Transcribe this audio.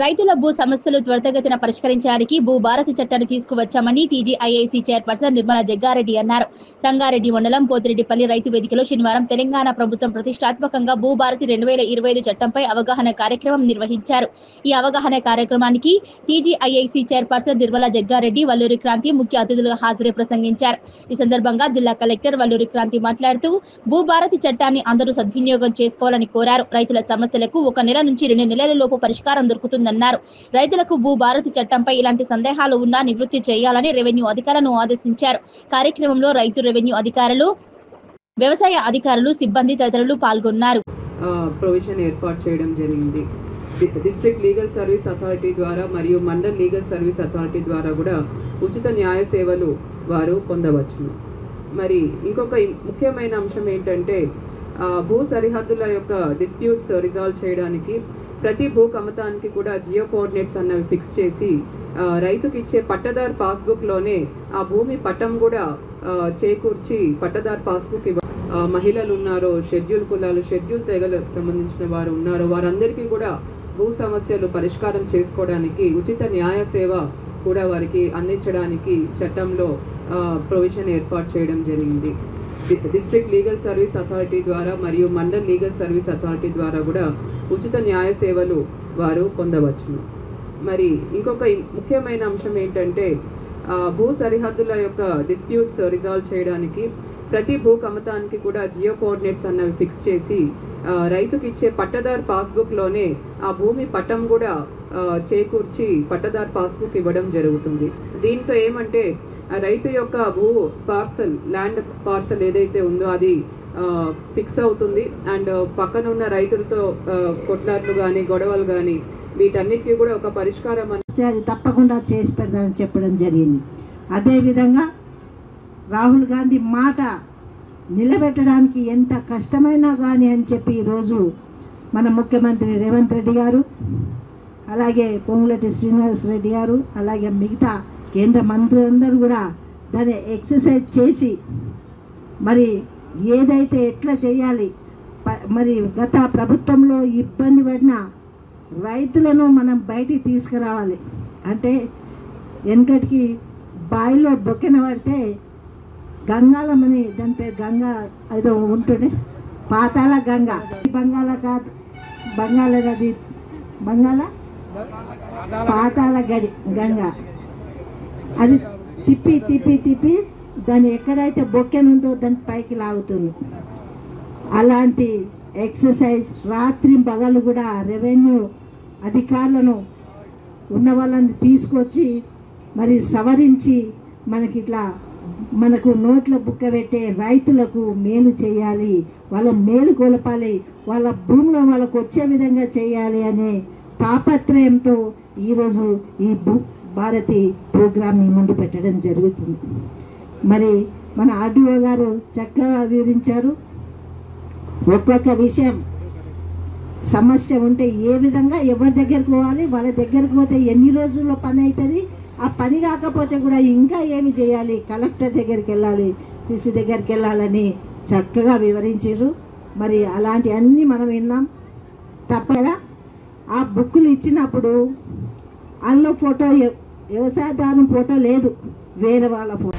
రైతుల భూ సమస్యలు త్వరితగతిన పరిష్కరించడానికి భూభారతి చట్టాన్ని తీసుకువచ్చామని టీజీఐఐసీ చైర్పర్సన్ నిర్మలా జగ్గారెడ్డి అన్నారు. సంగారెడ్డి మండలం పోతిరెడ్డిపల్లి రైతు వేదికలో శనివారం తెలంగాణ ప్రభుత్వం ప్రతిష్టాత్మకంగా భూభారతి 2025 చట్టంపై అవగాహన కార్యక్రమం నిర్వహించారు. ఈ అవగాహన కార్యక్రమానికి టీజీఐఐసీ చైర్పర్సన్ నిర్మలా జగ్గారెడ్డి, వల్లూరి క్రాంతి ముఖ్య అతిథులుగా హాజరై ప్రసంగించారు. ఈ సందర్భంగా జిల్లా కలెక్టర్ వల్లూరి క్రాంతి మాట్లాడుతూ భూభారతి చట్టాన్ని అందరూ సద్వినియోగం చేసుకోవాలని కోరారు. రైతుల సమస్యలకు 1 నెల నుంచి 2 నెలల లోపు పరిష్కారం దొరుకుతుంది. రైతులకు భూభారతి చట్టంపై ఇలాంటి సందేహాలు ఉన్నా నివృత్తి చేయాలని రెవెన్యూ అధికారులను ఆదేశించారు. కార్యక్రమంలో రైతు రెవెన్యూ అధికారులు, వ్యవసాయ అధికారులు, సిబ్బంది తదితరులు పాల్గొన్నారు. ప్రొవిజన్ ఏర్పాటు చేయడం జరిగింది. డిస్ట్రిక్ట్ లీగల్ సర్వీస్ అథారిటీ ద్వారా మరియు మండల్ లీగల్ సర్వీస్ అథారిటీ ద్వారా కూడా ఉచిత న్యాయ సేవలు వారు పొందవచ్చును. మరి ఇంకొక ముఖ్యమైన అంశం ఏంటంటే భూ సరిహద్దుల యొక్క డిస్ప్యూట్స్ రిజాల్వ్ చేయడానికి ప్రతి భూ కమతానికి కూడా జియో కోఆర్డినేట్స్ అన్నవి ఫిక్స్ చేసి రైతుకి ఇచ్చే పట్టదార్ పాస్బుక్లోనే ఆ భూమి పట్టం కూడా చేకూర్చి పట్టదార్ పాస్బుక్ మహిళలు ఉన్నారో, షెడ్యూల్ కులాలు, షెడ్యూల్ తెగలకు సంబంధించిన వారు ఉన్నారో వారందరికీ కూడా భూ సమస్యలు పరిష్కారం చేసుకోవడానికి ఉచిత న్యాయ సేవ కూడా వారికి అందించడానికి చట్టంలో ప్రొవిజన్ ఏర్పాటు చేయడం జరిగింది. డిస్ట్రిక్ట్ లీగల్ సర్వీస్ అథారిటీ ద్వారా మరియు మండల్ లీగల్ సర్వీస్ అథారిటీ ద్వారా కూడా ఉచిత న్యాయ సేవలు వారు పొందవచ్చును. మరి ఇంకొక ముఖ్యమైన అంశం ఏంటంటే భూ సరిహద్దుల యొక్క డిస్ప్యూట్స్ రిజాల్వ్ చేయడానికి ప్రతి భూ కమతానికి కూడా జియో కోఆర్డినేట్స్ అన్నవి ఫిక్స్ చేసి రైతుకి ఇచ్చే పట్టదార్ పాస్బుక్లోనే ఆ భూమి పట్టం కూడా చేకూర్చి పట్టదార్ పాస్బుక్ ఇవ్వడం జరుగుతుంది. దీంతో ఏమంటే రైతు యొక్క భూ పార్సల్, ల్యాండ్ పార్సల్ ఏదైతే ఉందో అది ఫిక్స్ అవుతుంది. అండ్ పక్కన ఉన్న రైతులతో కొట్లాట్లు కానీ, గొడవలు కానీ వీటన్నిటికీ కూడా ఒక పరిష్కారం అది తప్పకుండా చేసి పెడతానని చెప్పడం జరిగింది. అదేవిధంగా రాహుల్ గాంధీ మాట నిలబెట్టడానికి ఎంత కష్టమైనా కానీ అని చెప్పి ఈరోజు మన ముఖ్యమంత్రి రేవంత్ రెడ్డి గారు, అలాగే పొంగులేటి శ్రీనివాస్ రెడ్డి గారు, అలాగే మిగతా కేంద్ర మంత్రులందరూ కూడా దాన్ని ఎక్సర్సైజ్ చేసి మరి ఏదైతే ఎట్లా చేయాలి, మరి గత ప్రభుత్వంలో ఇబ్బంది పడిన రైతులను మనం బయటికి తీసుకురావాలి. అంటే వెనకటికి బావిలో బొక్కెన పడితే గంగాలమని, దాని పేరు గంగా ఏదో ఉంటుండే, పాతాళ గంగ, బంగాళ కాదు, బంగాళ పాతాళ గడి గంగ, అది తిప్పి తిప్పి తిప్పి దాన్ని ఎక్కడైతే బొక్కెనుందో దాని పైకి లాగుతుంది. అలాంటి ఎక్సర్సైజ్ రాత్రి పగలు కూడా రెవెన్యూ అధికారులను ఉన్న వాళ్ళని తీసుకొచ్చి మరి సవరించి మనకు నోట్ల బుక్క పెట్టే రైతులకు మేలు చేయాలి, వాళ్ళ మేలు కొలపాలి, వాళ్ళ భూమిలో వాళ్ళకు వచ్చే విధంగా చేయాలి అనే తాపత్రయంతో ఈరోజు ఈ భారతి ప్రోగ్రామ్ని ముందు పెట్టడం జరుగుతుంది. మరి మన ఆర్డీఓ గారు చక్కగా వివరించారు. ఒక్కొక్క విషయం సమస్య ఉంటే ఏ విధంగా ఎవరి దగ్గరికి పోవాలి, వాళ్ళ దగ్గరికి పోతే ఎన్ని రోజుల్లో పని అవుతుంది, ఆ పని కాకపోతే కూడా ఇంకా ఏమి చేయాలి, కలెక్టర్ దగ్గరికి వెళ్ళాలి, సిసి దగ్గరికి వెళ్ళాలని చక్కగా వివరించారు. మరి అలాంటి అన్నీ మనం విన్నాం. తప్పదా ఆ బుక్కులు ఇచ్చినప్పుడు అందులో ఫోటో వ్యవసాయదారుని ఫోటో లేదు, వేరే వాళ్ళ ఫోటో.